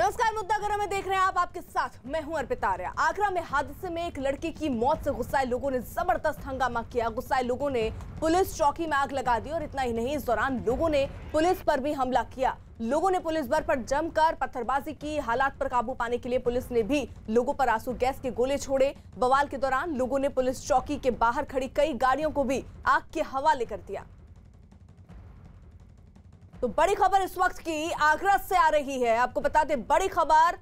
नमस्कार, मुद्दा गरम में देख रहे हैं आप, आपके साथ मैं हूं अर्पिता आर्या। आगरा में हादसे में एक लड़की की मौत से गुस्साए लोगों ने जबरदस्त हंगामा किया। गुस्साए लोगों ने पुलिस चौकी में आग लगा दी और इतना ही नहीं, इस दौरान लोगों ने पुलिस पर भी हमला किया। लोगों ने पुलिस बल पर जमकर पत्थरबाजी की। हालात पर काबू पाने के लिए पुलिस ने भी लोगों पर आंसू गैस के गोले छोड़े। बवाल के दौरान लोगों ने पुलिस चौकी के बाहर खड़ी कई गाड़ियों को भी आग के हवाले कर दिया। तो बड़ी खबर इस वक्त की आगरा से आ रही है। आपको बता दें, बड़ी खबर,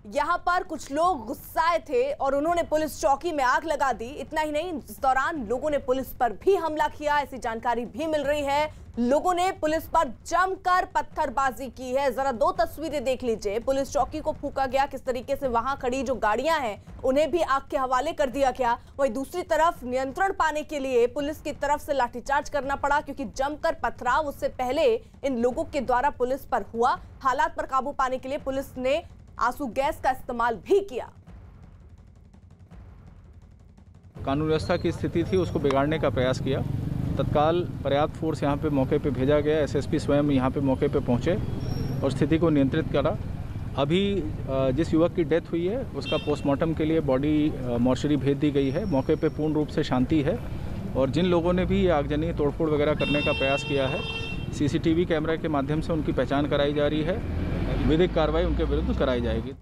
यहां पर कुछ लोग गुस्साए थे और उन्होंने पुलिस चौकी में आग लगा दी। इतना ही नहीं, इस दौरान लोगों ने पुलिस पर भी हमला किया, ऐसी जानकारी भी मिल रही है। लोगों ने पुलिस पर जमकर पत्थरबाजी की है। जरा दो तस्वीरें देख लीजिए। पुलिस चौकी को फूंका गया, किस तरीके से वहां खड़ी जो गाड़ियां हैं उन्हें भी आग के हवाले कर दिया गया। वहीं दूसरी तरफ नियंत्रण पाने के लिए पुलिस की तरफ से लाठीचार्ज करना पड़ा, क्योंकि जमकर पथराव उससे पहले इन लोगों के द्वारा पुलिस पर हुआ। हालात पर काबू पाने के लिए पुलिस ने आंसू गैस का इस्तेमाल भी किया। कानून व्यवस्था की स्थिति थी, उसको बिगाड़ने का प्रयास किया। तत्काल पर्याप्त फोर्स यहाँ पे मौके पे भेजा गया। एसएसपी स्वयं यहाँ पे मौके पे पहुँचे और स्थिति को नियंत्रित करा। अभी जिस युवक की डेथ हुई है उसका पोस्टमार्टम के लिए बॉडी मॉर्चरी भेज दी गई है। मौके पे पूर्ण रूप से शांति है और जिन लोगों ने भी आगजनी तोड़फोड़ वगैरह करने का प्रयास किया है, सीसीटीवी कैमरा के माध्यम से उनकी पहचान कराई जा रही है। विधिक कार्रवाई उनके विरुद्ध कराई जाएगी।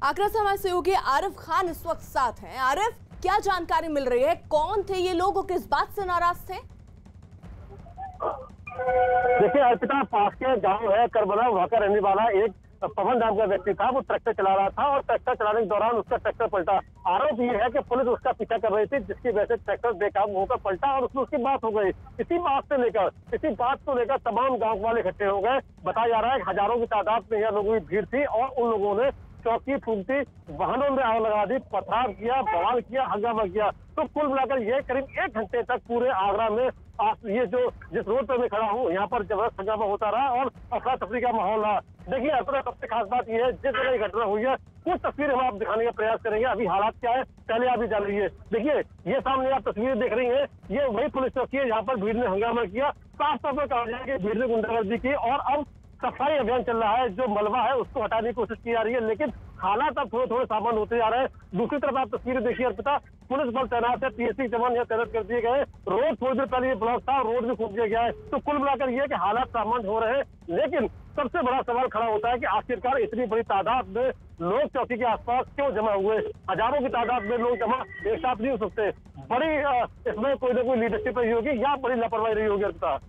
आगरा से हमारे सहयोगी आरिफ खान इस वक्त साथ हैं। आरिफ, क्या जानकारी मिल रही है? कौन थे ये लोग और किस बात से नाराज थे? देखिए अर्पिता, पास के गांव है करबला, वहां का रहने वाला एक पवन नाम का व्यक्ति था। वो ट्रैक्टर चला रहा था और ट्रैक्टर चलाने के दौरान उसका ट्रैक्टर पलटा। आरोप ये है कि पुलिस उसका पीछा कर रही थी, जिसकी वजह से ट्रैक्टर बेकाबू होकर पलटा और उसमें उसकी बात हो गई। इसी बात को लेकर तमाम गांव वाले इकट्ठे हो गए। बताया जा रहा है हजारों की तादाद में यह लोगों की भीड़ थी और उन लोगों ने चौकी फूंकती, वाहनों में आग लगा दी, पथराव किया, बवाल किया, हंगामा किया। तो कुल मिलाकर ये करीब 1 घंटे तक पूरे आगरा में ये जो जिस रोड पर मैं खड़ा हूँ यहाँ पर जबरदस्त हंगामा होता रहा और अफरा तफरी का माहौल रहा। देखिए अर्पिता, सबसे खास बात यह है, जिस जगह घटना हुई है कुछ तस्वीरें हम आप दिखाने का प्रयास करेंगे। अभी हालात क्या है पहले आप ही जान लीजिए। देखिए ये सामने आप तस्वीरें देख रही हैं, ये वही पुलिस चौकी है जहाँ पर भीड़ ने हंगामा किया। साफ तौर पर कहा जाए कि भीड़ ने गुंडागर्दी की और अब सफाई अभियान चल रहा है। जो मलबा है उसको हटाने की कोशिश की जा रही है, लेकिन हालात अब थोड़े थोड़े सामान्य होते जा रहे हैं। दूसरी तरफ आप तस्वीरें देखिए अर्पिता, पुलिस बल तैनात है, पीएससी जवान यहाँ तैनात कर दिए गए। रोड थोड़ी देर पहले ये ब्लॉक था, रोड भी फूंक दिया गया है। तो कुल मिलाकर ये कि हालात सामान्य हो रहे हैं, लेकिन सबसे बड़ा सवाल खड़ा होता है कि आखिरकार इतनी बड़ी तादाद में लोग चौकी के आसपास क्यों जमा हुए? हजारों की तादाद में लोग जमा एक साथ नहीं हो सकते। बड़ी इसमें कोई ना कोई लीडरशिप रही होगी या बड़ी लापरवाही रही होगी अर्पिता।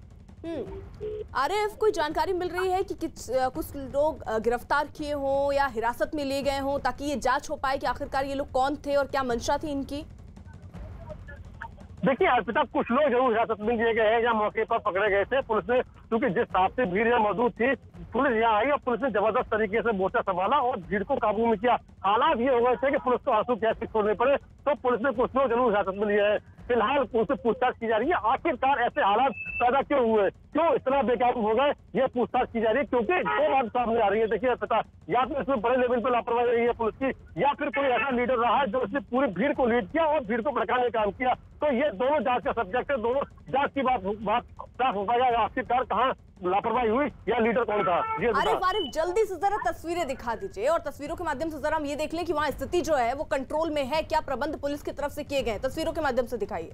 आरिफ, कोई जानकारी मिल रही है कि कुछ लोग गिरफ्तार किए हों या हिरासत में लिए गए हों, ताकि ये जांच हो पाए कि आखिरकार ये लोग कौन थे और क्या मंशा थी इनकी? देखिए अर्पिता, कुछ लोग जरूर हिरासत में लिए गए हैं या मौके पर पकड़े गए थे। पुलिस ने, क्योंकि जिस हिसाब से भीड़ यहाँ मौजूद थी, पुलिस यहाँ आई और पुलिस ने जबरदस्त तरीके से मोर्चा संभाला और भीड़ को काबू में किया। हालात ये हो गए थे कि पुलिस को आंसू गैस छोड़ने पड़े, तो पुलिस ने कुछ लोग जरूर हिरासत में लिए हैं। फिलहाल उनसे पूछताछ की जा रही है, आखिरकार ऐसे हालात पैदा क्यों हुए, क्यों इतना बेकाबू हो गए, ये पूछताछ की जा रही है। क्योंकि दो बात सामने आ रही है। देखिए पता, या तो इसमें बड़े लेवल पर लापरवाही रही है पुलिस की, या फिर कोई ऐसा लीडर रहा है जो इसने पूरी भीड़ को लीड किया और भीड़ को भड़काने का काम किया। तो ये दोनों जांच का सब्जेक्ट है, दोनों जांच की बात साफ हो पाएगा आखिरकार कहाँ लापरवाही हुई या लीडर कौन था। आरिफ, जल्दी से जरा तस्वीरें दिखा दीजिए और तस्वीरों के माध्यम से जरा हम ये देख लें कि वहाँ स्थिति जो है वो कंट्रोल में है। क्या प्रबंध पुलिस की तरफ से किए गए? तस्वीरों के माध्यम से दिखाइए।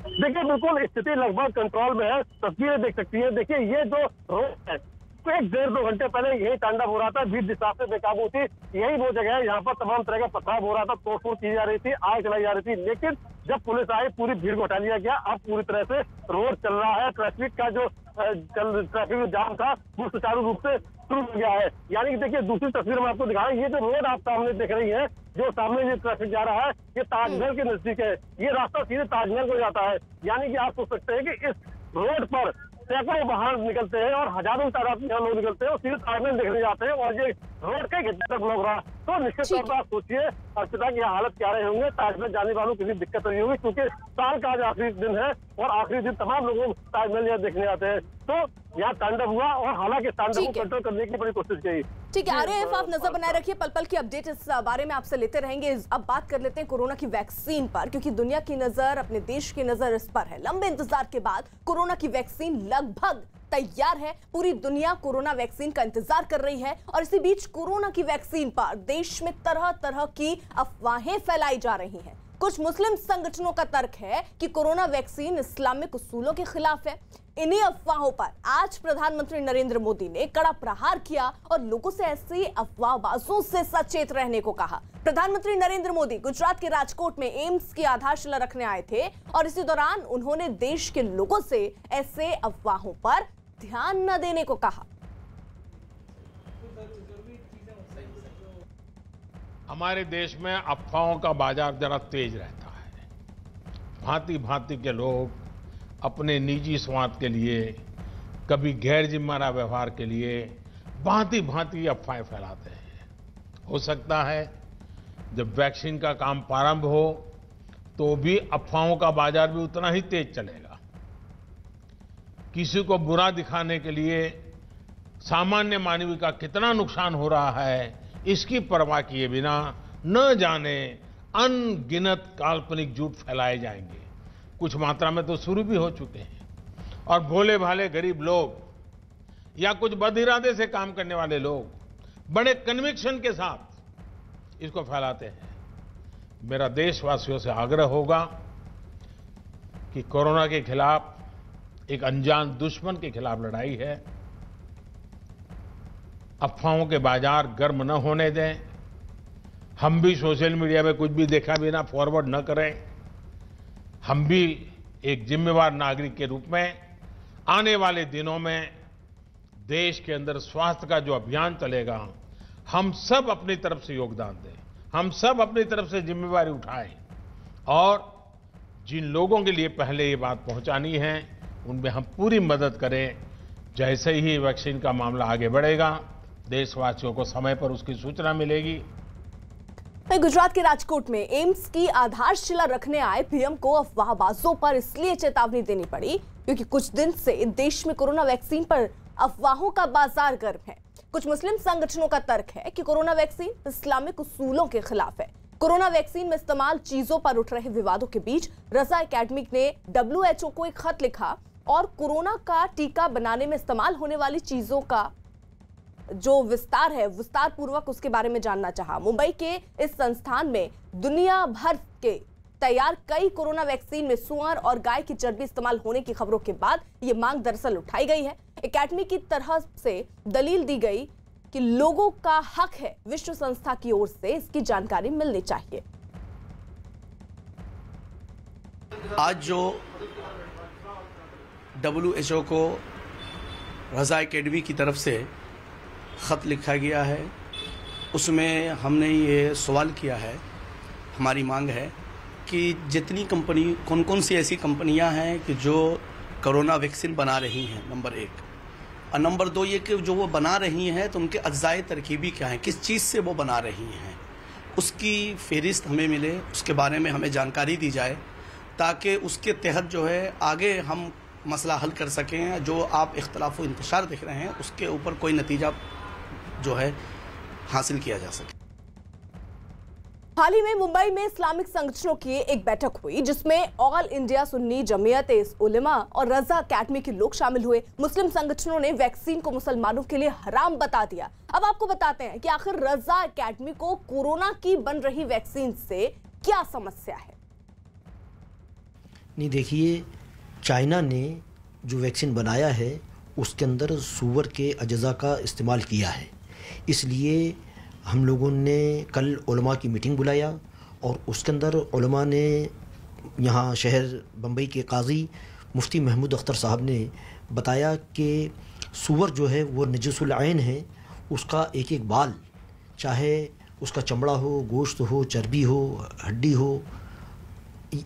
देखिए बिल्कुल स्थिति लगभग कंट्रोल में है, तस्वीरें देख सकती है। देखिए ये जो रोड है, तो 1-1.5-2 घंटे पहले यही तांडव हो रहा था, भीड़ जिस हिसाब से बेकाबू थी। यही वो जगह है, यहाँ पर तमाम तरह का पथराव हो रहा था, तोड़फोड़ की जा रही थी, आग जलाई जा रही थी। लेकिन जब पुलिस आई, पूरी भीड़ को हटा लिया गया। अब पूरी तरह से रोड चल रहा है, ट्रैफिक का जो ट्रैफिक जाम था वो सुचारू रूप से शुरू हो गया है। यानी कि देखिए दूसरी तस्वीर में आपको दिखा रहे हैं, ये जो रोड आप सामने देख रही है, जो सामने ये ट्रैफिक जा रहा है, ये ताजमहल के नजदीक है। ये रास्ता सीधे ताजमहल को जाता है। यानी कि आप सोच सकते हैं कि इस रोड पर सैकड़ों वाहन निकलते हैं और हजारों तादाद में लोग निकलते हैं और सीधे ताजमहल देखने जाते हैं और ये रोड के घंटे तक लोग रहा। तो निश्चित तौर पर आप सोचिए अर्पिता की हालत क्या रहे होंगे। ताजमहल जाने वालों को किसी दिक्कत नहीं होगी, क्योंकि साल का आज आखिरी दिन है और आखिरी दिन तमाम लोग ताजमहल यहाँ देखने आते हैं। तो यहाँ तांडव हुआ और हालांकि तांडव को कंट्रोल करने की बड़ी कोशिश की। ठीक है आरिफ, आप नजर बनाए रखिए, पल पल की अपडेट इस बारे में आपसे लेते रहेंगे। अब बात कर लेते हैं कोरोना की वैक्सीन पर, क्योंकि दुनिया की नजर, अपने देश की नजर इस पर है। लंबे इंतजार के बाद कोरोना की वैक्सीन लगभग तैयार है। पूरी दुनिया कोरोना वैक्सीन का इंतजार कर रही है और इसी बीच कोरोना की वैक्सीन पर देश में तरह तरह की अफवाहें फैलाई जा रही हैं। कुछ मुस्लिम संगठनों का तर्क है कि कोरोना वैक्सीन इस्लामिक उसूलों के खिलाफ है। इन्हीं अफवाहों पर आज प्रधानमंत्री नरेंद्र मोदी ने कड़ा प्रहार किया और लोगों से ऐसी अफवाहबाजों से सचेत रहने को कहा। प्रधानमंत्री नरेंद्र मोदी गुजरात के राजकोट में एम्स की आधारशिला रखने आए थे और इसी दौरान उन्होंने देश के लोगों से ऐसे अफवाहों पर ध्यान न देने को कहा। हमारे देश में अफवाहों का बाजार जरा तेज रहता है। भांति भांति के लोग अपने निजी स्वार्थ के लिए, कभी गैर जिम्मेदार व्यवहार के लिए भांति भांति अफवाहें फैलाते हैं। हो सकता है जब वैक्सीन का काम प्रारंभ हो तो भी अफवाहों का बाजार भी उतना ही तेज चलेगा। किसी को बुरा दिखाने के लिए सामान्य मानवी का कितना नुकसान हो रहा है, इसकी परवाह किए बिना न जाने अनगिनत काल्पनिक झूठ फैलाए जाएंगे। कुछ मात्रा में तो शुरू भी हो चुके हैं और भोले भाले गरीब लोग या कुछ बदइरादे से काम करने वाले लोग बड़े कन्विक्शन के साथ इसको फैलाते हैं। मेरा देशवासियों से आग्रह होगा कि कोरोना के खिलाफ एक अनजान दुश्मन के खिलाफ लड़ाई है। अफवाहों के बाजार गर्म न होने दें। हम भी सोशल मीडिया में कुछ भी देखा बिना फॉरवर्ड न करें। हम भी एक जिम्मेवार नागरिक के रूप में आने वाले दिनों में देश के अंदर स्वास्थ्य का जो अभियान चलेगा, हम सब अपनी तरफ से योगदान दें, हम सब अपनी तरफ से जिम्मेवारी उठाएं और जिन लोगों के लिए पहले ये बात पहुंचानी है उनमें हम पूरी मदद करें। जैसे ही वैक्सीन का मामला आगे बढ़ेगा, देशवासियों को समय पर उसकी सूचना मिलेगी। गुजरात के राजकोट में एम्स की आधारशिला रखने आए पीएम को अफवाहबाजों पर इसलिए चेतावनी देनी पड़ी क्योंकि कुछ दिन से देश में कोरोना वैक्सीन पर अफवाहों का बाजार गर्म है। कुछ मुस्लिम संगठनों का तर्क है कि कोरोना वैक्सीन इस्लामिक उसूलों के खिलाफ है। कोरोना वैक्सीन में इस्तेमाल चीजों पर उठ रहे विवादों के बीच रजा एकेडमिक ने WHO को एक खत लिखा और कोरोना का टीका बनाने में इस्तेमाल होने वाली चीजों का जो विस्तार है, विस्तार पूर्वक उसके बारे में जानना चाहा। मुंबई के इस संस्थान में दुनिया भर के तैयार कई कोरोना वैक्सीन में सुअर और गाय की चर्बी इस्तेमाल होने की खबरों के बाद ये मांग दरअसल उठाई गई है। एकेडमी की तरह से दलील दी गई कि लोगों का हक है, विश्व संस्था की ओर से इसकी जानकारी मिलनी चाहिए। आज जो WHO को रजा एकेडमी की तरफ से खत लिखा गया है, उसमें हमने ये सवाल किया है, हमारी मांग है कि जितनी कंपनी, कौन कौन सी ऐसी कंपनियां हैं कि जो कोरोना वैक्सीन बना रही हैं, नंबर 1, और नंबर 2 ये कि जो वो बना रही हैं तो उनके अज्जाए तरकीबी क्या हैं, किस चीज़ से वो बना रही हैं, उसकी फहरिस्त हमें मिले, उसके बारे में हमें जानकारी दी जाए ताकि उसके तहत जो है आगे हम मसला हल कर सकें। जो आप इख्तलाफ व इंतशार देख रहे हैं उसके ऊपर कोई नतीजा जो है हासिल किया जा सके। हाल ही में मुंबई में इस्लामिक संगठनों की एक बैठक हुई जिसमें ऑल इंडिया सुन्नी जमीयत उलेमा और रजा एकेडमी के लोग शामिल हुए। मुस्लिम संगठनों ने वैक्सीन को मुसलमानों के लिए हराम बता दिया। अब आपको बताते हैं कि आखिर रजा एकेडमी को कोरोना की बन रही वैक्सीन से क्या समस्या है। नहीं, देखिए, चाइना ने जो वैक्सीन बनाया है उसके अंदर सूअर के अज्जा का इस्तेमाल किया है। इसलिए हम लोगों ने कल उलमा की मीटिंग बुलाया और उसके अंदर उलमा ने, यहाँ शहर बम्बई के काजी मुफ्ती महमूद अख्तर साहब ने बताया कि सूअर जो है वो नजसुल ऐन है। उसका एक एक बाल, चाहे उसका चमड़ा हो, गोश्त हो, चर्बी हो, हड्डी हो,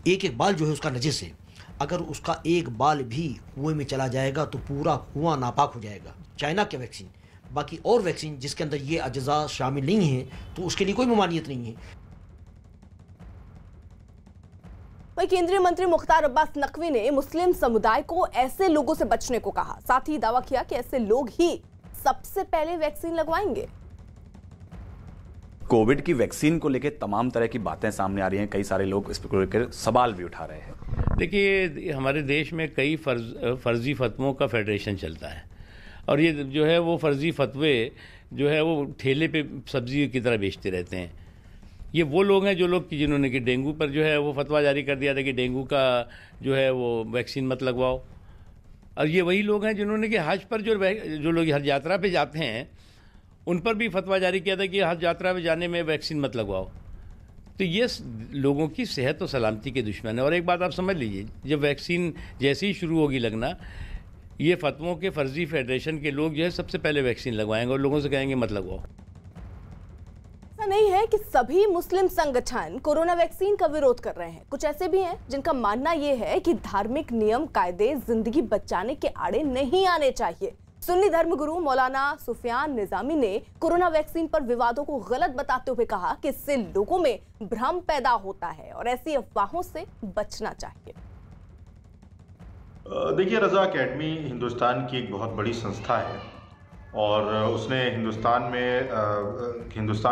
एक एक बाल जो है उसका नजस है। अगर उसका एक बाल भी कुएं में चला जाएगा तो पूरा कुआं नापाक हो जाएगा। चाइना के वैक्सीन, बाकी और वैक्सीन जिसके अंदर ये अज्जा शामिल नहीं है तो उसके लिए कोई ममानियत नहीं है। वही केंद्रीय मंत्री मुख्तार अब्बास नकवी ने मुस्लिम समुदाय को ऐसे लोगों से बचने को कहा। साथ ही दावा किया कि ऐसे लोग ही सबसे पहले वैक्सीन लगवाएंगे। कोविड की वैक्सीन को लेकर तमाम तरह की बातें सामने आ रही हैं। कई सारे लोग इस पर लेकर सवाल भी उठा रहे हैं। देखिए, हमारे देश में कई फर्जी फतवों का फेडरेशन चलता है और ये जो है वो फर्जी फतवे जो है वो ठेले पे सब्जी की तरह बेचते रहते हैं। ये वो लोग हैं जिन्होंने कि डेंगू पर जो है वो फतवा जारी कर दिया था कि डेंगू का जो है वो वैक्सीन मत लगवाओ, और ये वही लोग हैं जिन्होंने कि हज पर जो लोग हज यात्रा पे जाते हैं उन पर भी फतवा जारी किया था कि हज यात्रा पे जाने में वैक्सीन मत लगवाओ। तो ये लोगों की सेहत और सलामती के दुश्मन है। और एक बात आप समझ लीजिए, जब वैक्सीन जैसे ही शुरू होगी लगना, ये फतवों के फर्जी फेडरेशन के लोग जो है सबसे पहले वैक्सीन लगवाएंगे और लोगों से कहेंगे मत लगवाओ। ऐसा नहीं है कि सभी मुस्लिम संगठन कोरोना वैक्सीन का विरोध कर रहे हैं। कुछ ऐसे भी हैं जिनका मानना यह है कि धार्मिक नियम कायदे जिंदगी बचाने के आड़े नहीं आने चाहिए। सुन्नी धर्मगुरु मौलाना सुफियान निजामी ने कोरोना वैक्सीन पर विवादों को गलत बताते हुए कहा कि इससे लोगों में भ्रम पैदा होता है और ऐसी अफवाहों से बचना चाहिए। देखिए, रज़ा अकेडमी हिंदुस्तान की एक बहुत बड़ी संस्था है और उसने हिंदुस्तान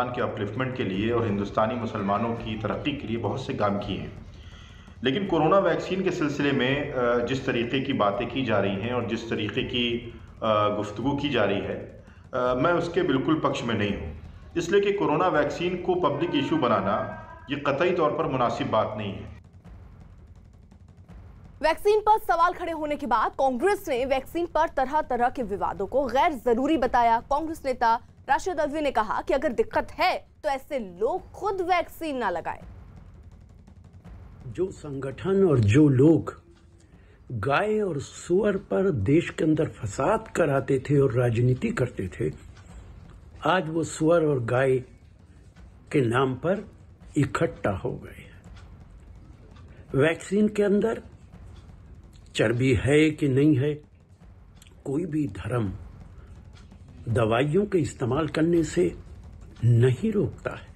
के अपलिफ्टमेंट के लिए और हिंदुस्तानी मुसलमानों की तरक्की के लिए बहुत से काम किए हैं। लेकिन कोरोना वैक्सीन के सिलसिले में जिस तरीके की बातें की जा रही हैं और जिस तरीके की गुफ्तगू की जा रही है, मैं उसके बिल्कुल पक्ष में नहीं हूँ, इसलिए कि कोरोना वैक्सीन को पब्लिक इशू बनाना ये कतई तौर पर मुनासिब बात नहीं है। वैक्सीन पर सवाल खड़े होने के बाद कांग्रेस ने वैक्सीन पर तरह तरह के विवादों को गैर जरूरी बताया। कांग्रेस नेता राशिद अल्वी ने कहा कि अगर दिक्कत है तो ऐसे लोग खुद वैक्सीन ना लगाएं। जो संगठन और जो लोग गाय और सुअर पर देश के अंदर फसाद कराते थे और राजनीति करते थे, आज वो सुअर और गाय के नाम पर इकट्ठा हो गए। वैक्सीन के अंदर चर्बी है कि नहीं है, कोई भी धर्म दवाइयों के इस्तेमाल करने से नहीं रोकता है।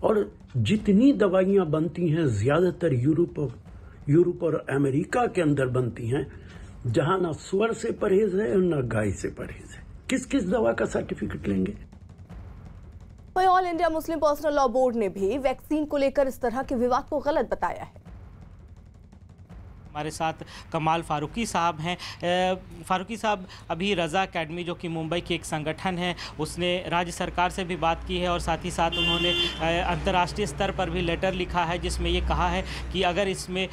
और जितनी दवाइयां बनती हैं ज्यादातर यूरोप और अमेरिका के अंदर बनती हैं, जहां ना सुअर से परहेज है और ना गाय से परहेज है। किस किस दवा का सर्टिफिकेट लेंगे? All India Muslim personal law board ने भी वैक्सीन को लेकर इस तरह के विवाद को गलत बताया है। हमारे साथ कमाल फारूकी साहब हैं। फारूकी साहब, अभी रज़ा अकेडमी जो कि मुंबई की एक संगठन है, उसने राज्य सरकार से भी बात की है और साथ ही साथ उन्होंने अंतर्राष्ट्रीय स्तर पर भी लेटर लिखा है जिसमें ये कहा है कि अगर इसमें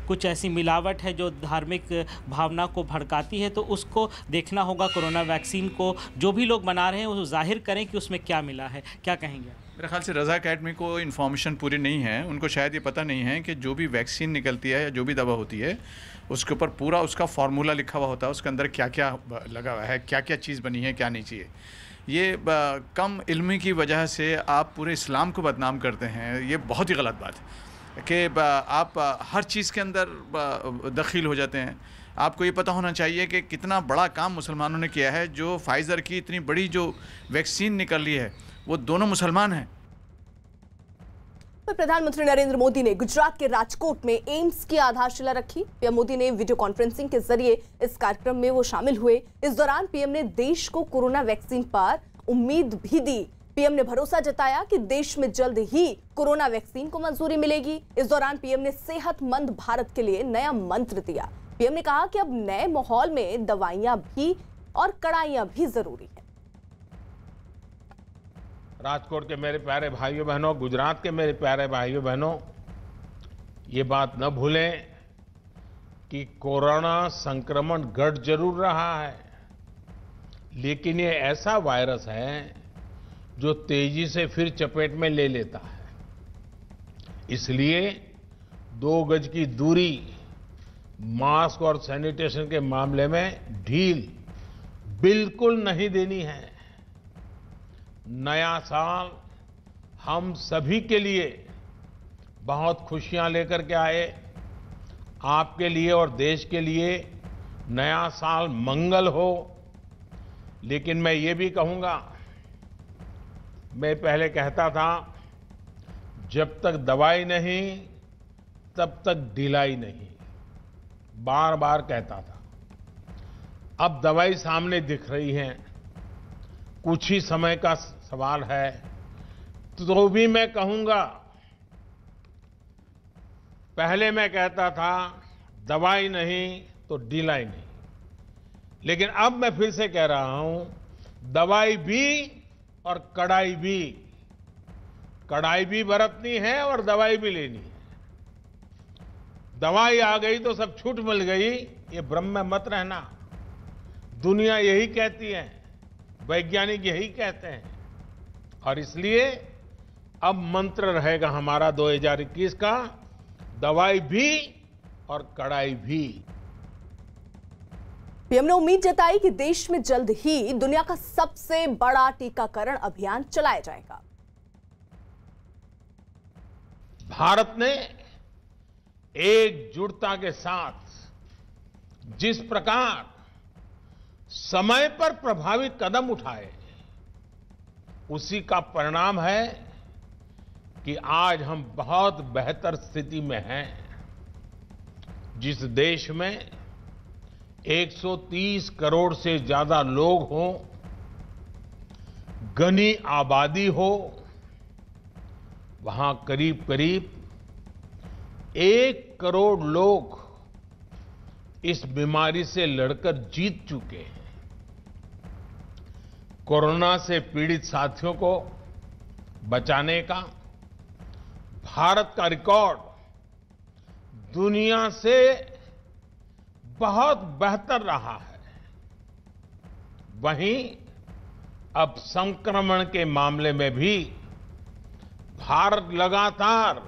कुछ ऐसी मिलावट है जो धार्मिक भावना को भड़काती है तो उसको देखना होगा। कोरोना वैक्सीन को जो भी लोग बना रहे हैं वो जाहिर करें कि उसमें क्या मिला है। क्या कहेंगे? मेरे ख्याल से रज़ा अकेडमी को इन्फॉर्मेशन पूरी नहीं है, उनको शायद ये पता नहीं है कि जो भी वैक्सीन निकलती है या जो भी दवा होती है उसके ऊपर पूरा उसका फार्मूला लिखा हुआ होता है, उसके अंदर क्या क्या लगा हुआ है, क्या क्या चीज़ बनी है, क्या नहीं चाहिए। ये कम इल्मी की वजह से आप पूरे इस्लाम को बदनाम करते हैं, ये बहुत ही गलत बात है कि आप हर चीज़ के अंदर दखील हो जाते हैं। आपको ये पता होना चाहिए कि कितना बड़ा काम मुसलमानों ने किया है। जो फाइज़र की इतनी बड़ी जो वैक्सीन निकली है वो दोनों मुसलमान हैं। प्रधानमंत्री नरेंद्र मोदी ने गुजरात के राजकोट में एम्स की आधारशिला रखी। पीएम मोदी ने वीडियो कॉन्फ्रेंसिंग के जरिए इस कार्यक्रम में वो शामिल हुए। इस दौरान पीएम ने देश को कोरोना वैक्सीन पर उम्मीद भी दी। पीएम ने भरोसा जताया कि देश में जल्द ही कोरोना वैक्सीन को मंजूरी मिलेगी। इस दौरान पीएम ने सेहतमंद भारत के लिए नया मंत्र दिया। पीएम ने कहा कि अब नए माहौल में दवाइयां भी और कड़ाइयां भी जरूरी है। राजकोट के मेरे प्यारे भाइयों बहनों, गुजरात के मेरे प्यारे भाइयों बहनों, ये बात न भूलें कि कोरोना संक्रमण घट जरूर रहा है, लेकिन ये ऐसा वायरस है जो तेजी से फिर चपेट में ले लेता है। इसलिए 2 गज की दूरी, मास्क और सैनिटेशन के मामले में ढील बिल्कुल नहीं देनी है। नया साल हम सभी के लिए बहुत खुशियां लेकर के आए। आपके लिए और देश के लिए नया साल मंगल हो। लेकिन मैं ये भी कहूंगा, मैं पहले कहता था जब तक दवाई नहीं तब तक ढिलाई नहीं, बार बार कहता था। अब दवाई सामने दिख रही है, कुछ ही समय का सवाल है, तो भी मैं कहूंगा पहले मैं कहता था दवाई नहीं तो ढिलाई नहीं, लेकिन अब मैं फिर से कह रहा हूं दवाई भी और कड़ाई भी। कड़ाई भी बरतनी है और दवाई भी लेनी है। दवाई आ गई तो सब छूट मिल गई, ये भ्रम में मत रहना। दुनिया यही कहती है, वैज्ञानिक यही कहते हैं, और इसलिए अब मंत्र रहेगा हमारा 2021 का, दवाई भी और कड़ाई भी। पीएम ने उम्मीद जताई कि देश में जल्द ही दुनिया का सबसे बड़ा टीकाकरण अभियान चलाया जाएगा। भारत ने एकजुटता के साथ जिस प्रकार समय पर प्रभावी कदम उठाए, उसी का परिणाम है कि आज हम बहुत बेहतर स्थिति में हैं। जिस देश में 130 करोड़ से ज्यादा लोग हों, घनी आबादी हो, वहां करीब करीब 1 करोड़ लोग इस बीमारी से लड़कर जीत चुके हैं। कोरोना से पीड़ित साथियों को बचाने का भारत का रिकॉर्ड दुनिया से बहुत बेहतर रहा है। वहीं अब संक्रमण के मामले में भी भारत लगातार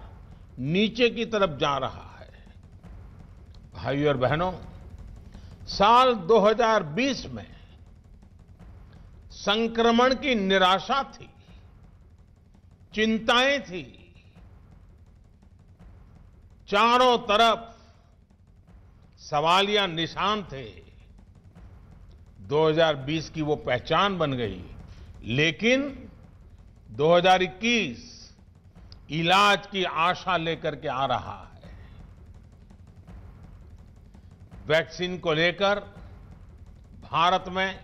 नीचे की तरफ जा रहा है। भाइयों और बहनों, साल 2020 में संक्रमण की निराशा थी, चिंताएं थी, चारों तरफ सवालिया निशान थे। 2020 की वो पहचान बन गई, लेकिन 2021 इलाज की आशा लेकर के आ रहा है। वैक्सीन को लेकर भारत में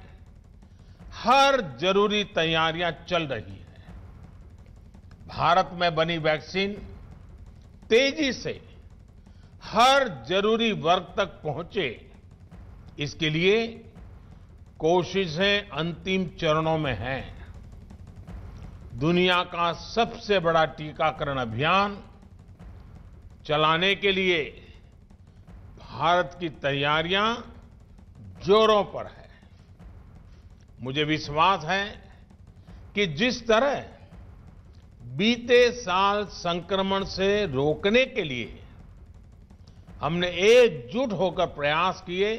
हर जरूरी तैयारियां चल रही हैं। भारत में बनी वैक्सीन तेजी से हर जरूरी वर्ग तक पहुंचे, इसके लिए कोशिशें अंतिम चरणों में हैं। दुनिया का सबसे बड़ा टीकाकरण अभियान चलाने के लिए भारत की तैयारियां जोरों पर है। मुझे विश्वास है कि जिस तरह बीते साल संक्रमण से रोकने के लिए हमने एकजुट होकर प्रयास किए,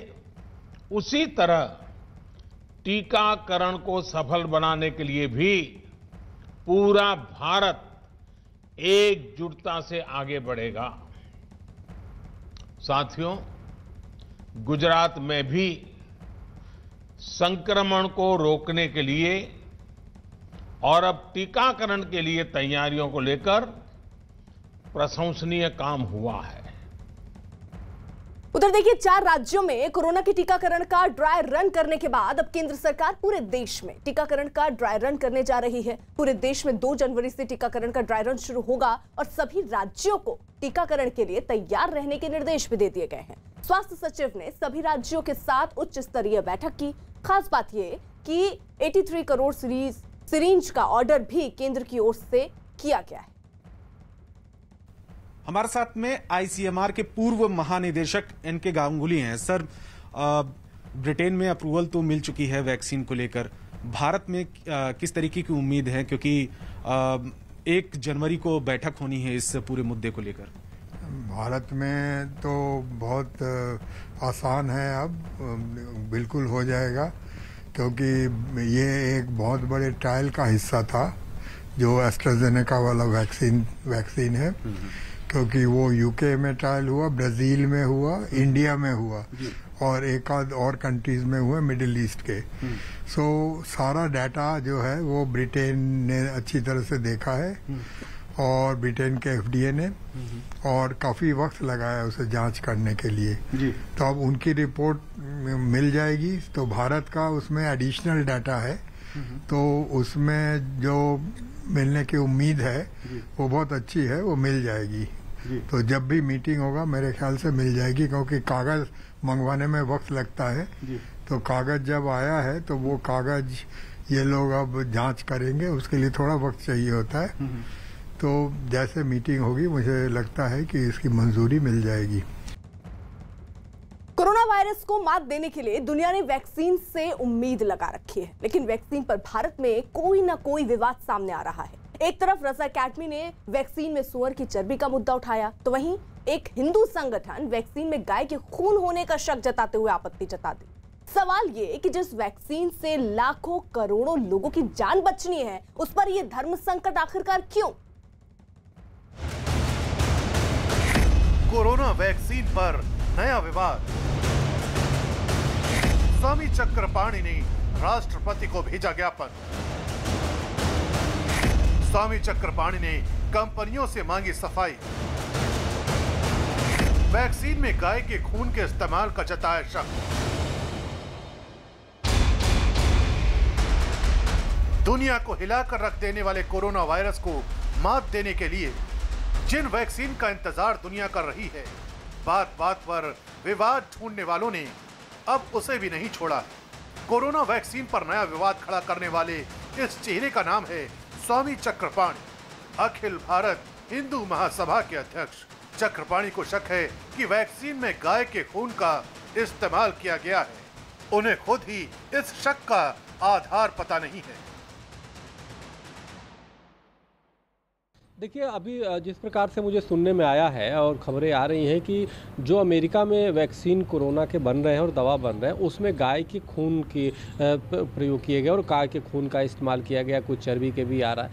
उसी तरह टीकाकरण को सफल बनाने के लिए भी पूरा भारत एकजुटता से आगे बढ़ेगा। साथियों, गुजरात में भी संक्रमण को रोकने के लिए और अब टीकाकरण के लिए तैयारियों को लेकर प्रशंसनीय काम हुआ है। उधर देखिए, 4 राज्यों में कोरोना के टीकाकरण का ड्राई रन करने के बाद अब केंद्र सरकार पूरे देश में टीकाकरण का ड्राई रन करने जा रही है। पूरे देश में 2 जनवरी से टीकाकरण का ड्राई रन शुरू होगा और सभी राज्यों को टीकाकरण के लिए तैयार रहने के निर्देश भी दे दिए गए हैं। स्वास्थ्य सचिव ने सभी राज्यों के साथ उच्च स्तरीय बैठक की। खास बात यह कि 83 करोड़ सिरिंज का ऑर्डर भी केंद्र की ओर से किया गया है। हमारे साथ में आईसीएमआर के पूर्व महानिदेशक एनके गांगुली हैं। सर, ब्रिटेन में अप्रूवल तो मिल चुकी है वैक्सीन को लेकर, भारत में किस तरीके की उम्मीद है, क्योंकि 1 जनवरी को बैठक होनी है इस पूरे मुद्दे को लेकर? भारत में तो बहुत आसान है, अब बिल्कुल हो जाएगा, क्योंकि ये एक बहुत बड़े ट्रायल का हिस्सा था जो एस्ट्राजेनेका वाला वैक्सीन है, क्योंकि वो यूके में ट्रायल हुआ, ब्राजील में हुआ, इंडिया में हुआ और एक आध और कंट्रीज में हुआ मिडिल ईस्ट के। सो सारा डाटा जो है वो ब्रिटेन ने अच्छी तरह से देखा है और ब्रिटेन के एफडीए ने, और काफी वक्त लगाया उसे जांच करने के लिए। तो अब उनकी रिपोर्ट मिल जाएगी, तो भारत का उसमें एडिशनल डाटा है, तो उसमें जो मिलने की उम्मीद है वो बहुत अच्छी है, वो मिल जाएगी। तो जब भी मीटिंग होगा मेरे ख्याल से मिल जाएगी, क्योंकि कागज मंगवाने में वक्त लगता है। तो कागज जब आया है तो वो कागज ये लोग अब जांच करेंगे, उसके लिए थोड़ा वक्त चाहिए होता है। तो जैसे मीटिंग होगी मुझे लगता है कि इसकी मंजूरी मिल जाएगी। कोरोना वायरस को मात देने के लिए दुनिया ने वैक्सीन से उम्मीद लगा रखी है, लेकिन वैक्सीन पर भारत में कोई ना कोई विवाद सामने आ रहा है। एक तरफ रजा अकेडमी ने वैक्सीन में सुअर की चर्बी का मुद्दा उठाया, तो वहीं एक हिंदू संगठन वैक्सीन में गाय के खून होने का शक जताते हुए आपत्ति जता दी। सवाल ये कि जिस वैक्सीन से लाखों करोड़ों लोगों की जान बचनी है, उस पर यह धर्म संकट आखिरकार क्यों? कोरोना वैक्सीन पर नया विवाद। स्वामी चक्रपाणी ने राष्ट्रपति को भेजा ज्ञापन। स्वामी चक्रपाणी ने कंपनियों से मांगी सफाई। वैक्सीन में गाय के खून के इस्तेमाल का जताया शक। दुनिया को हिलाकर रख देने वाले कोरोना वायरस को मात देने के लिए जिन वैक्सीन का इंतजार दुनिया कर रही है, बात बात पर विवाद ढूंढने वालों ने अब उसे भी नहीं छोड़ा। कोरोना वैक्सीन पर नया विवाद खड़ा करने वाले इस चेहरे का नाम है स्वामी चक्रपाणी, अखिल भारत हिंदू महासभा के अध्यक्ष। चक्रपाणी को शक है कि वैक्सीन में गाय के खून का इस्तेमाल किया गया है। उन्हें खुद ही इस शक का आधार पता नहीं है। देखिए, अभी जिस प्रकार से मुझे सुनने में आया है और खबरें आ रही हैं कि जो अमेरिका में वैक्सीन कोरोना के बन रहे हैं और दवा बन रहे हैं, उसमें गाय के खून की प्रयोग किए गए और गाय के खून का इस्तेमाल किया गया, कुछ चर्बी के भी आ रहा है।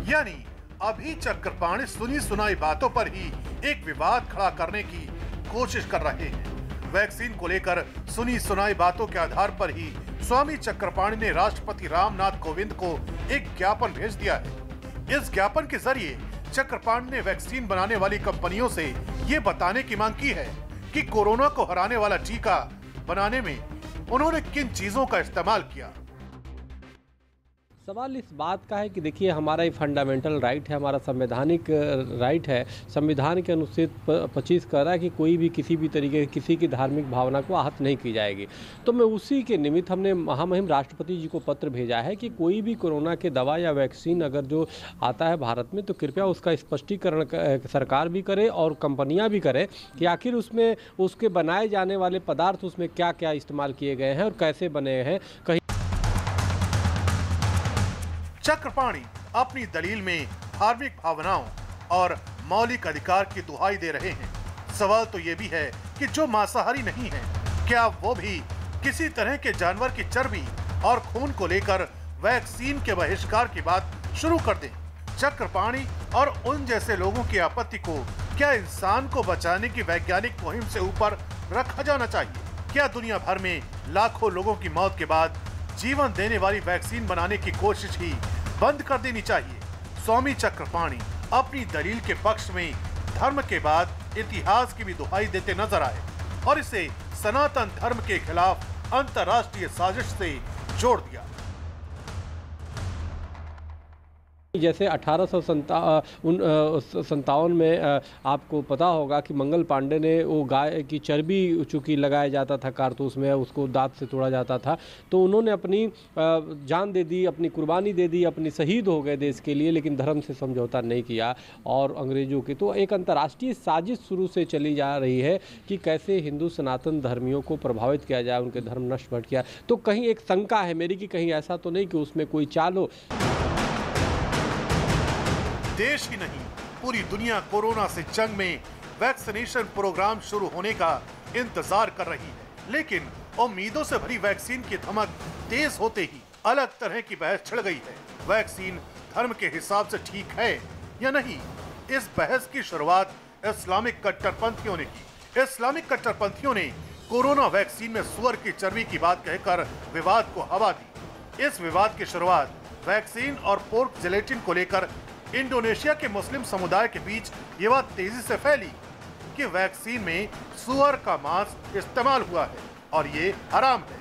यानी अभी चक्रपाणी सुनी सुनाई बातों पर ही एक विवाद खड़ा करने की कोशिश कर रहे हैं। वैक्सीन को लेकर सुनी सुनाई बातों के आधार पर ही स्वामी चक्रपाणी ने राष्ट्रपति रामनाथ कोविंद को एक ज्ञापन भेज दिया है। इस ज्ञापन के जरिए चक्रपाणी ने वैक्सीन बनाने वाली कंपनियों से ये बताने की मांग की है कि कोरोना को हराने वाला टीका बनाने में उन्होंने किन चीजों का इस्तेमाल किया। सवाल इस बात का है कि देखिए, हमारा ये फंडामेंटल राइट है, हमारा संवैधानिक राइट है। संविधान के अनुच्छेद 25 कह रहा है कि कोई भी किसी भी तरीके किसी की धार्मिक भावना को आहत नहीं की जाएगी। तो मैं उसी के निमित्त हमने महामहिम राष्ट्रपति जी को पत्र भेजा है कि कोई भी कोरोना के दवा या वैक्सीन अगर जो आता है भारत में, तो कृपया उसका स्पष्टीकरण सरकार भी करे और कंपनियाँ भी करें कि आखिर उसमें उसके बनाए जाने वाले पदार्थ उसमें क्या क्या इस्तेमाल किए गए हैं और कैसे बने हैं। कहीं चक्रपाणी अपनी दलील में धार्मिक भावनाओं और मौलिक अधिकार की दुहाई दे रहे हैं। सवाल तो ये भी है कि जो मांसाहारी नहीं है, क्या वो भी किसी तरह के जानवर की चर्बी और खून को लेकर वैक्सीन के बहिष्कार की बात शुरू कर दें? चक्रपाणी और उन जैसे लोगों की आपत्ति को क्या इंसान को बचाने की वैज्ञानिक मुहिम से ऊपर रखा जाना चाहिए? क्या दुनिया भर में लाखों लोगों की मौत के बाद जीवन देने वाली वैक्सीन बनाने की कोशिश ही बंद कर देनी चाहिए? स्वामी चक्रपाणी अपनी दलील के पक्ष में धर्म के बाद इतिहास की भी दुहाई देते नजर आए और इसे सनातन धर्म के खिलाफ अंतर्राष्ट्रीय साजिश से जोड़ दिया। जैसे 1857 में आपको पता होगा कि मंगल पांडे ने वो गाय की चर्बी चूँकि लगाया जाता था कारतूस में, उसको दांत से तोड़ा जाता था, तो उन्होंने अपनी जान दे दी, अपनी कुर्बानी दे दी, अपनी शहीद हो गए देश के लिए, लेकिन धर्म से समझौता नहीं किया। और अंग्रेजों की तो एक अंतर्राष्ट्रीय साजिश शुरू से चली जा रही है कि कैसे हिंदू सनातन धर्मियों को प्रभावित किया जाए, उनके धर्म नष्ट भट किया। तो कहीं एक शंका है मेरी कि कहीं ऐसा तो नहीं कि उसमें कोई चाल हो। देश ही नहीं, पूरी दुनिया कोरोना से जंग में वैक्सीनेशन प्रोग्राम शुरू होने का इंतजार कर रही है, लेकिन उम्मीदों से भरी वैक्सीन की धमक तेज होते ही अलग तरह की बहस छिड़ गई है। वैक्सीन धर्म के हिसाब से ठीक है या नहीं? इस बहस की शुरुआत इस्लामिक कट्टरपंथियों ने की। इस्लामिक कट्टरपंथियों ने कोरोना वैक्सीन में सुअर की चर्बी की बात कहकर विवाद को हवा दी। इस विवाद की शुरुआत वैक्सीन और पोर्क जिलेटिन को लेकर इंडोनेशिया के मुस्लिम समुदाय के बीच ये बात तेजी से फैली कि वैक्सीन में सुअर का मांस इस्तेमाल हुआ है और ये हराम है।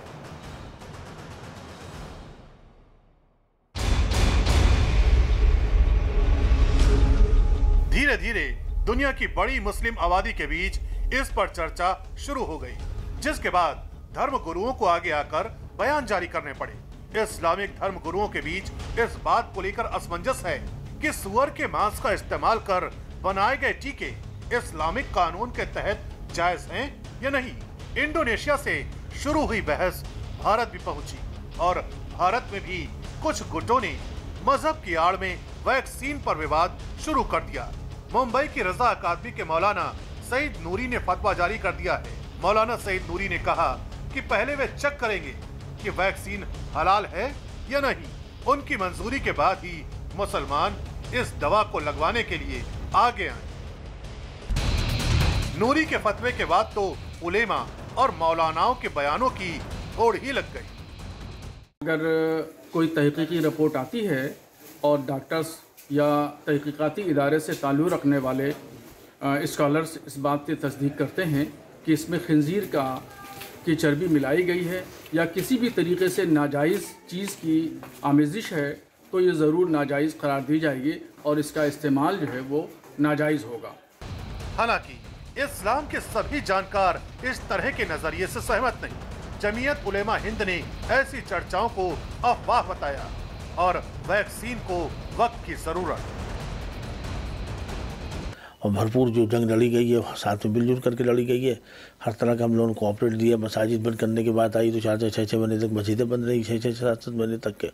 धीरे दुनिया की बड़ी मुस्लिम आबादी के बीच इस पर चर्चा शुरू हो गई, जिसके बाद धर्म गुरुओं को आगे आकर बयान जारी करने पड़े। इस्लामिक धर्म गुरुओं के बीच इस बात को लेकर असमंजस है कि सुअर के मांस का इस्तेमाल कर बनाए गए टीके इस्लामिक कानून के तहत जायज हैं या नहीं। इंडोनेशिया से शुरू हुई बहस भारत भी पहुंची और भारत में भी कुछ गुटों ने मजहब की आड़ में वैक्सीन पर विवाद शुरू कर दिया। मुंबई की रजा अकादमी के मौलाना सईद नूरी ने फतवा जारी कर दिया है। मौलाना सईद नूरी ने कहा कि पहले वे चेक करेंगे कि वैक्सीन हलाल है या नहीं। उनकी मंजूरी के बाद ही मुसलमान इस दवा को लगवाने के लिए आगे आए। नूरी के फतवे के बाद तो उलेमा और मौलानाओं के बयानों की होड़ ही लग गई। अगर कोई तहकीकी रिपोर्ट आती है और डॉक्टर्स या तहकीकाती इदारे से ताल्लुक़ रखने वाले स्कॉलर्स इस बात की तस्दीक करते हैं कि इसमें खंजीर की चर्बी मिलाई गई है या किसी भी तरीके से नाजायज़ चीज़ की आमेजिश है, तो ये ज़रूर नाजायज़ करार दी जाएगी और इसका इस्तेमाल जो है वो नाजायज़ होगा। हालांकि इस्लाम के सभी जानकार इस तरह के नजरिए से सहमत नहीं। जमीयत उलेमा हिंद ने ऐसी चर्चाओं को अफवाह बताया और वैक्सीन को वक्त की जरूरत। और भरपूर जो जंग लड़ी गई है साथ में मिलजुल करके लड़ी गई है। हर तरह का हम लोगों को कोऑपरेट दिया। मसाजिद बंद करने की बात आई तो 4-6 महीने तक मस्जिदें बंद रही, 6-7 महीने तक के।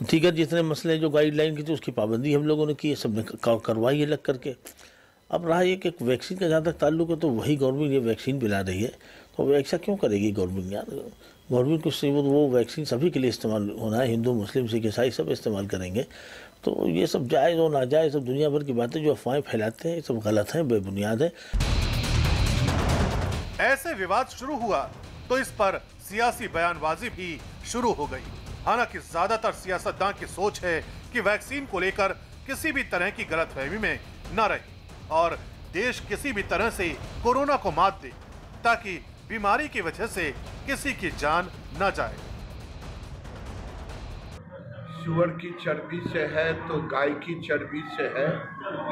ठीक है, जितने मसले जो गाइडलाइन की थी उसकी पाबंदी हम लोगों ने की, सबने करवाई है लग करके। अब रहा ये कि वैक्सीन का जहाँ तक ताल्लुक है तो वही गवर्नमेंट ये वैक्सीन पिला रही है, तो ऐसा क्यों करेगी गवर्नमेंट? यार गवर्नमेंट को वो वैक्सीन सभी के लिए इस्तेमाल होना है, हिंदू मुस्लिम सिख ईसाई सब इस्तेमाल करेंगे। तो ये सब जायज़ और नाजायज़ सब दुनिया भर की बातें जो अफवाहें फैलाते हैं ये सब गलत हैं, बेबुनियाद है। ऐसे विवाद शुरू हुआ तो इस पर सियासी बयानबाजी भी शुरू हो गई। हालांकि ज्यादातर सियासतदान की सोच है कि वैक्सीन को लेकर किसी भी तरह की गलतफहमी में न रहे और देश किसी भी तरह से कोरोना को मात दे, ताकि बीमारी की वजह से किसी की जान न जाए। सुअर की चर्बी से है तो गाय की चर्बी से है,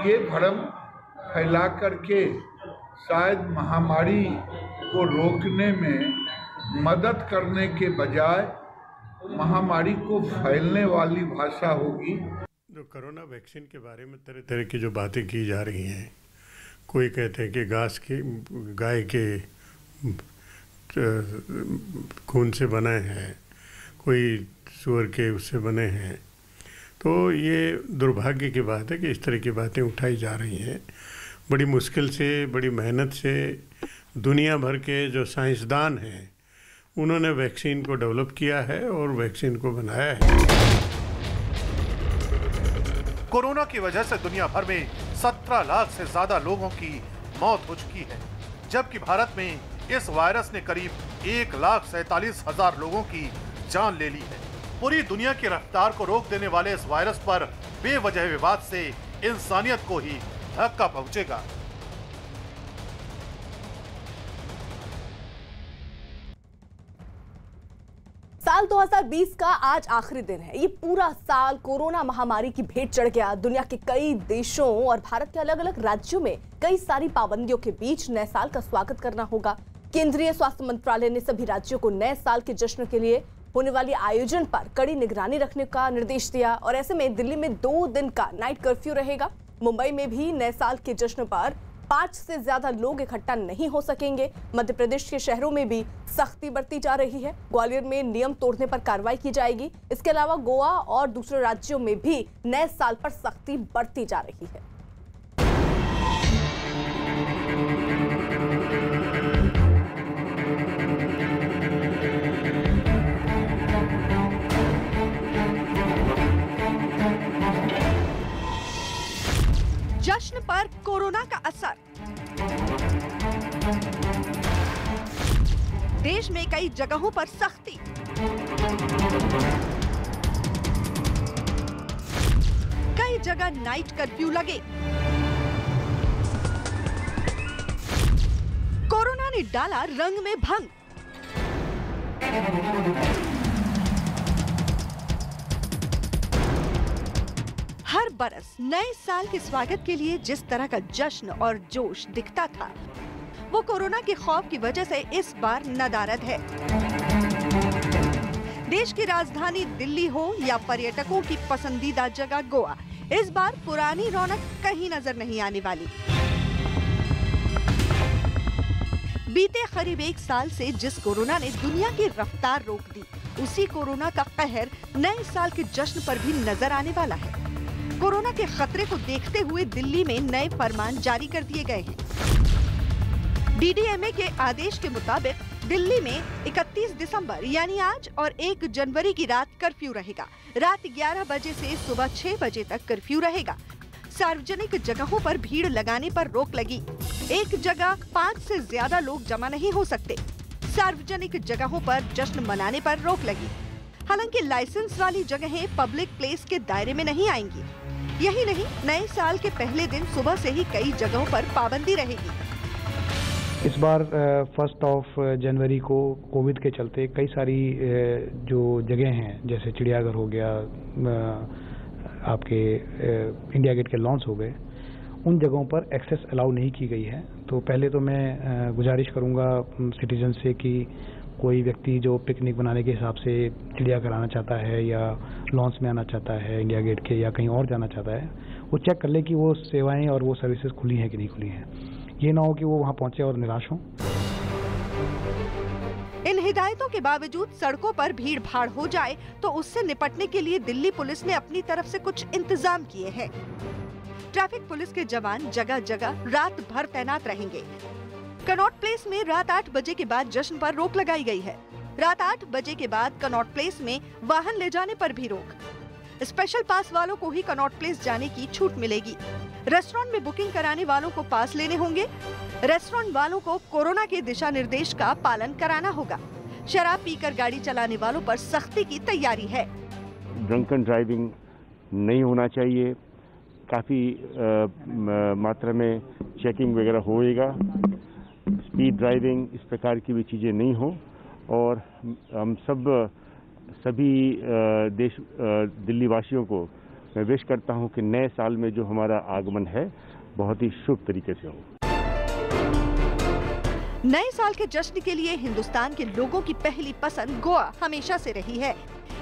ये भ्रम फैला करके शायद महामारी को रोकने में मदद करने के बजाय महामारी को फैलने वाली भाषा होगी। जो कोरोना वैक्सीन के बारे में तरह तरह की जो बातें की जा रही हैं, कोई कहते हैं कि गाय के खून से बने हैं, कोई सूअर के उससे बने हैं, तो ये दुर्भाग्य की बात है कि इस तरह की बातें उठाई जा रही हैं। बड़ी मुश्किल से, बड़ी मेहनत से दुनिया भर के जो साइंसदान हैं उन्होंने वैक्सीन को डेवलप किया है और वैक्सीन को बनाया है। कोरोना की वजह से दुनिया भर में 17 लाख से ज्यादा लोगों की मौत हो चुकी है, जबकि भारत में इस वायरस ने करीब 1,47,000 लोगों की जान ले ली है। पूरी दुनिया की रफ्तार को रोक देने वाले इस वायरस पर बेवजह विवाद से इंसानियत को ही धक्का पहुंचेगा। साल 2020 का आज आखिरी दिन है। ये पूरा साल कोरोना महामारी की भेंट चढ़ गया। दुनिया के कई देशों और भारत के अलग अलग राज्यों में कई सारी पाबंदियों के बीच नए साल का स्वागत करना होगा। केंद्रीय स्वास्थ्य मंत्रालय ने सभी राज्यों को नए साल के जश्न के लिए होने वाली आयोजन पर कड़ी निगरानी रखने का निर्देश दिया और ऐसे में दिल्ली में 2 दिन का नाइट कर्फ्यू रहेगा। मुंबई में भी नए साल के जश्न पर 5 से ज्यादा लोग इकट्ठा नहीं हो सकेंगे। मध्य प्रदेश के शहरों में भी सख्ती बरती जा रही है। ग्वालियर में नियम तोड़ने पर कार्रवाई की जाएगी। इसके अलावा गोवा और दूसरे राज्यों में भी नए साल पर सख्ती बरती जा रही है। जश्न पर कोरोना का असर। देश में कई जगहों पर सख्ती। कई जगह नाइट कर्फ्यू लगे। कोरोना ने डाला रंग में भंग। हर बरस नए साल के स्वागत के लिए जिस तरह का जश्न और जोश दिखता था, वो कोरोना के खौफ की वजह से इस बार नदारद है। देश की राजधानी दिल्ली हो या पर्यटकों की पसंदीदा जगह गोवा, इस बार पुरानी रौनक कहीं नजर नहीं आने वाली। बीते करीब 1 साल से जिस कोरोना ने दुनिया की रफ्तार रोक दी, उसी कोरोना का कहर नए साल के जश्न पर भी नजर आने वाला है। कोरोना के खतरे को देखते हुए दिल्ली में नए फरमान जारी कर दिए गए हैं। डीडीएमए के आदेश के मुताबिक दिल्ली में 31 दिसंबर यानी आज और 1 जनवरी की रात कर्फ्यू रहेगा। रात 11 बजे से सुबह 6 बजे तक कर्फ्यू रहेगा। सार्वजनिक जगहों पर भीड़ लगाने पर रोक लगी। एक जगह 5 से ज्यादा लोग जमा नहीं हो सकते। सार्वजनिक जगहों पर जश्न मनाने पर रोक लगी। हालांकि लाइसेंस वाली जगहें पब्लिक प्लेस के दायरे में नहीं आएंगी। यही नहीं, नए साल के पहले दिन सुबह से ही कई जगहों पर पाबंदी रहेगी। इस बार 1 जनवरी को कोविड के चलते कई सारी जो जगह हैं, जैसे चिड़ियाघर हो गया, आपके इंडिया गेट के लॉन्स हो गए, उन जगहों पर एक्सेस अलाउ नहीं की गई है। तो पहले तो मैं गुजारिश करूंगा सिटीजन से कि कोई व्यक्ति जो पिकनिक बनाने के हिसाब से चिड़ियाघर आना चाहता है या लॉन्स में आना चाहता है, इंडिया गेट के, या कहीं और जाना चाहता है, वो चेक कर ले कि वो सेवाएं और वो सर्विसेज खुली हैं कि नहीं खुली हैं। ये ना हो कि वो वहाँ पहुंचे और निराश हों। इन हिदायतों के बावजूद सड़कों पर भीड़ भाड़ हो जाए तो उससे निपटने के लिए दिल्ली पुलिस ने अपनी तरफ से कुछ इंतजाम किए हैं। ट्रैफिक पुलिस के जवान जगह जगह रात भर तैनात रहेंगे। कनॉट प्लेस में रात 8 बजे के बाद जश्न पर रोक लगाई गई है। रात 8 बजे के बाद कनॉट प्लेस में वाहन ले जाने पर भी रोक। स्पेशल पास वालों को ही कनॉट प्लेस जाने की छूट मिलेगी। रेस्टोरेंट में बुकिंग कराने वालों को पास लेने होंगे। रेस्टोरेंट वालों को कोरोना के दिशा निर्देश का पालन कराना होगा। शराब पीकर गाड़ी चलाने वालों पर सख्ती की तैयारी है। ड्रंकन ड्राइविंग नहीं होना चाहिए। काफ़ी मात्रा में चेकिंग वगैरह होएगा। स्पीड ड्राइविंग, इस प्रकार की भी चीज़ें नहीं हो। और हम सभी दिल्ली वासियों को मैं विश करता हूं कि नए साल में जो हमारा आगमन है बहुत ही शुभ तरीके से हो। नए साल के जश्न के लिए हिंदुस्तान के लोगों की पहली पसंद गोवा हमेशा से रही है।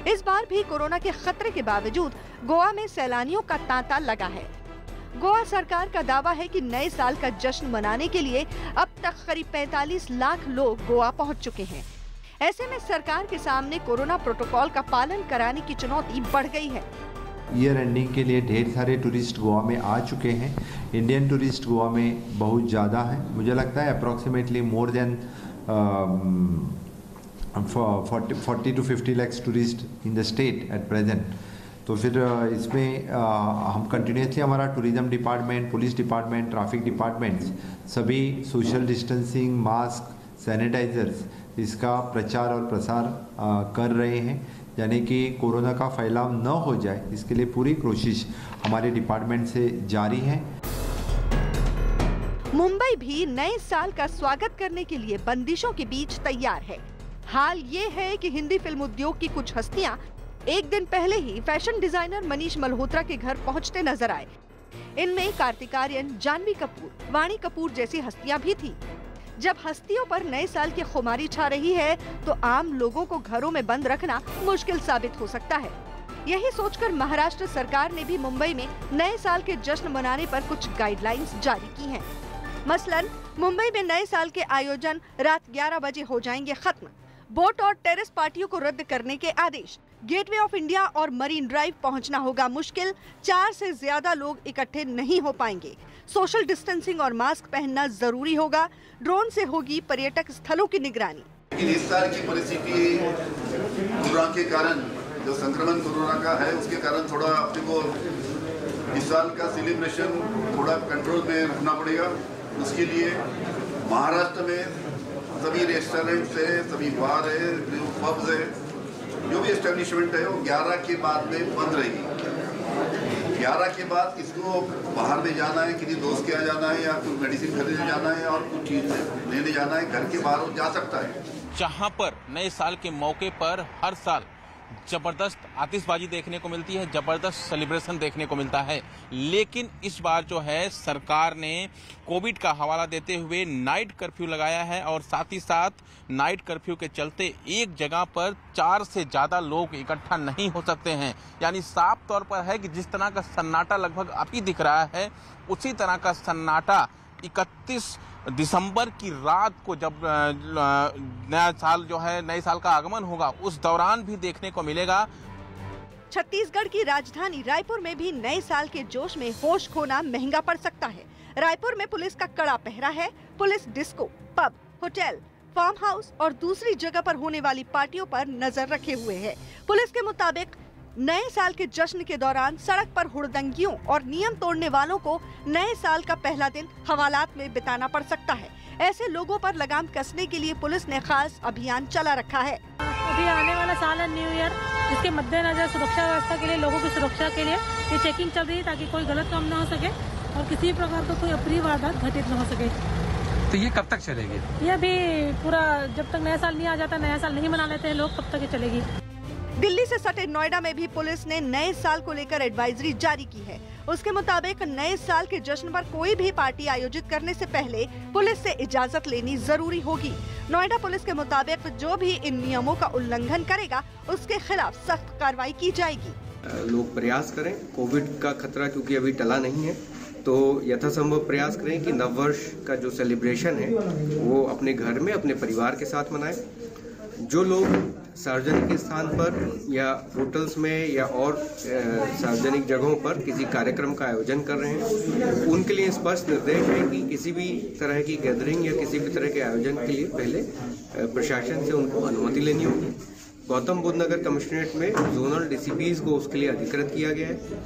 इस बार भी कोरोना के खतरे के बावजूद गोवा में सैलानियों का तांता लगा है। गोवा सरकार का दावा है कि नए साल का जश्न मनाने के लिए अब तक करीब 45 लाख लोग गोवा पहुंच चुके हैं। ऐसे में सरकार के सामने कोरोना प्रोटोकॉल का पालन कराने की चुनौती बढ़ गई है। ईयर एंडिंग के लिए ढेर सारे टूरिस्ट गोवा में आ चुके हैं। इंडियन टूरिस्ट गोवा में बहुत ज़्यादा है। मुझे लगता है approximately more than 40 to 50 lakhs tourist in the state at present. तो फिर इसमें हम कंटिन्यूसली हमारा tourism department, police department, traffic departments सभी सोशल डिस्टेंसिंग, मास्क, सैनिटाइजर्स इसका प्रचार और प्रसार कर रहे हैं, यानी कि कोरोना का फैलाव न हो जाए, इसके लिए पूरी कोशिश हमारे डिपार्टमेंट से जारी है। मुंबई भी नए साल का स्वागत करने के लिए बंदिशों के बीच तैयार है। हाल ये है कि हिंदी फिल्म उद्योग की कुछ हस्तियां एक दिन पहले ही फैशन डिजाइनर मनीष मल्होत्रा के घर पहुंचते नजर आए। इनमें कार्तिक आर्यन, जानवी कपूर, वाणी कपूर जैसी हस्तियां भी थी। जब हस्तियों पर नए साल की खुमारी छा रही है तो आम लोगों को घरों में बंद रखना मुश्किल साबित हो सकता है। यही सोचकर महाराष्ट्र सरकार ने भी मुंबई में नए साल के जश्न मनाने पर कुछ गाइडलाइंस जारी की हैं। मसलन मुंबई में नए साल के आयोजन रात 11 बजे हो जाएंगे खत्म। बोट और टेरेस पार्टियों को रद्द करने के आदेश। गेटवे ऑफ इंडिया और मरीन ड्राइव पहुंचना होगा मुश्किल। 4 से ज्यादा लोग इकट्ठे नहीं हो पाएंगे। सोशल डिस्टेंसिंग और मास्क पहनना जरूरी होगा। ड्रोन से होगी पर्यटक स्थलों की निगरानी। लेकिन इस साल की परिस्थिति कोरोना के कारण, जो संक्रमण कोरोना का है उसके कारण थोड़ा अपने को इस साल का सेलिब्रेशन थोड़ा कंट्रोल में रखना पड़ेगा। उसके लिए महाराष्ट्र में सभी रेस्टोरेंट्स है, सभी बार है, पब्स है, जो भी एस्टेब्लिशमेंट है वो 11 के बाद में बंद रहेगी। 11 के बाद किसको बाहर में जाना है, किसी दोस्त के यहाँ जाना है या कुछ मेडिसिन खरीदने जाना है और कुछ चीज़ लेने जाना है, घर के बाहर जा सकता है। जहां पर नए साल के मौके पर हर साल जबरदस्त आतिशबाजी देखने को मिलती है, जबरदस्त सेलिब्रेशन देखने को मिलता है। लेकिन इस बार जो है सरकार ने कोविड का हवाला देते हुए नाइट कर्फ्यू लगाया है और साथ ही साथ नाइट कर्फ्यू के चलते एक जगह पर 4 से ज्यादा लोग इकट्ठा नहीं हो सकते हैं। यानी साफ तौर पर है कि जिस तरह का सन्नाटा लगभग अभी दिख रहा है, उसी तरह का सन्नाटा 31 दिसंबर की रात को जब नया साल जो है, नए साल का आगमन होगा, उस दौरान भी देखने को मिलेगा। छत्तीसगढ़ की राजधानी रायपुर में भी नए साल के जोश में होश खोना महंगा पड़ सकता है। रायपुर में पुलिस का कड़ा पहरा है। Police disco, pub, hotel, farmhouse और दूसरी जगह पर होने वाली पार्टियों पर नजर रखे हुए है। पुलिस के मुताबिक नए साल के जश्न के दौरान सड़क पर हुड़दंगियों और नियम तोड़ने वालों को नए साल का पहला दिन हवालात में बिताना पड़ सकता है। ऐसे लोगों पर लगाम कसने के लिए पुलिस ने खास अभियान चला रखा है। अभी आने वाला साल है न्यू ईयर, इसके मद्देनजर सुरक्षा व्यवस्था के लिए, लोगों की सुरक्षा के लिए ये चेकिंग चल रही है ताकि कोई गलत काम न हो सके और किसी प्रकार का कोई अप्रिय वारदात घटित न हो सके। तो ये कब तक चलेगी? ये अभी पूरा जब तक नया साल नहीं आ जाता, नया साल नहीं मना लेते हैं लोग, तब तक ये चलेगी। दिल्ली से सटे नोएडा में भी पुलिस ने नए साल को लेकर एडवाइजरी जारी की है। उसके मुताबिक नए साल के जश्न पर कोई भी पार्टी आयोजित करने से पहले पुलिस से इजाजत लेनी जरूरी होगी। नोएडा पुलिस के मुताबिक जो भी इन नियमों का उल्लंघन करेगा उसके खिलाफ सख्त कार्रवाई की जाएगी। लोग प्रयास करें, कोविड का खतरा क्योंकि अभी टला नहीं है, तो यथासंभव प्रयास करें कि नववर्ष का जो सेलिब्रेशन है वो अपने घर में अपने परिवार के साथ मनाएं। जो लोग सार्वजनिक स्थान पर या होटल्स में या और सार्वजनिक जगहों पर किसी कार्यक्रम का आयोजन कर रहे हैं, उनके लिए स्पष्ट निर्देश है कि किसी भी तरह की गैदरिंग या किसी भी तरह के आयोजन के लिए पहले प्रशासन से उनको अनुमति लेनी होगी। गौतम बुद्ध नगर कमिश्नरेट में जोनल डीसीपीज को उसके लिए अधिकृत किया गया है।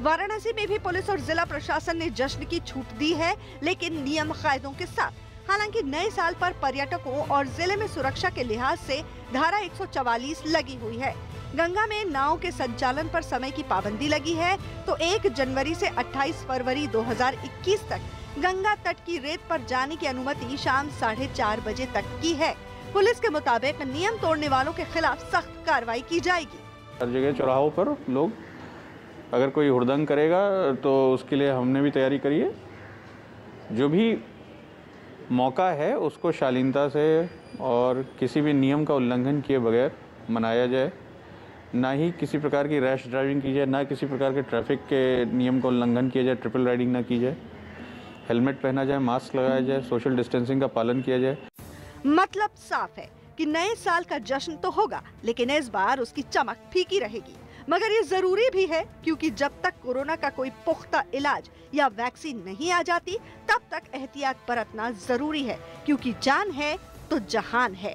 वाराणसी में भी पुलिस और जिला प्रशासन ने जश्न की छूट दी है, लेकिन नियम कायदों के साथ। हालांकि नए साल पर पर्यटकों और जिले में सुरक्षा के लिहाज से धारा 144 लगी हुई है। गंगा में नाव के संचालन पर समय की पाबंदी लगी है, तो 1 जनवरी से 28 फरवरी 2021 तक गंगा तट की रेत पर जाने की अनुमति शाम 4:30 बजे तक की है। पुलिस के मुताबिक नियम तोड़ने वालों के खिलाफ सख्त कार्रवाई की जाएगी। हर जगह चौराहों पर लोग अगर कोई हुड़दंग करेगा तो उसके लिए हमने भी तैयारी करी है। जो भी मौका है उसको शालीनता से और किसी भी नियम का उल्लंघन किए बगैर मनाया जाए। ना ही किसी प्रकार की रैश ड्राइविंग की जाए, ना किसी प्रकार के ट्रैफिक के नियम का उल्लंघन किया जाए, ट्रिपल राइडिंग ना की जाए, हेलमेट पहना जाए, मास्क लगाया जाए, सोशल डिस्टेंसिंग का पालन किया जाए। मतलब साफ है कि नए साल का जश्न तो होगा, लेकिन इस बार उसकी चमक फीकी रहेगी। मगर ये जरूरी भी है, क्योंकि जब तक कोरोना का कोई पुख्ता इलाज या वैक्सीन नहीं आ जाती, तब तक एहतियात बरतना जरूरी है, क्योंकि जान है तो जहान है।